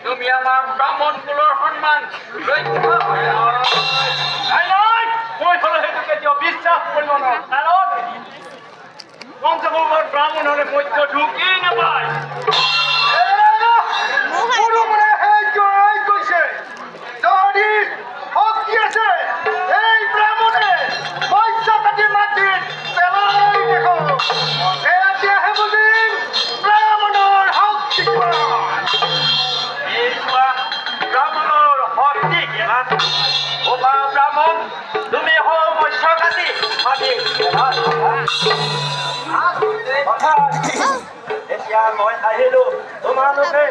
তুমি আমাৰ ব্ৰাহ্মণ কুলৰ সন্মান ৰক্ষা মই হলে সেইটো কেতিয়াও বিশ্বাস কৰিব নোৱাৰো কাৰণ পঞ্চকৰ্মৰ ব্ৰাহ্মণ হলে মধ্য ঢুকি নাপায় কৈছে যদি শক্তি আছে এই ব্ৰাহ্মণে মৎস্য কাটি মাটিত পেলাই দেখো এতিয়াহে বুজিম ব্ৰাহ্মণৰ শক্তি ব্ৰাহ্মণেৰ শক্তি কিমান ওবা ব্ৰাহ্মণ তুমি হও মৎস্য কাটি মাটি এতিয়া মই আহিলো তোমালোকৰ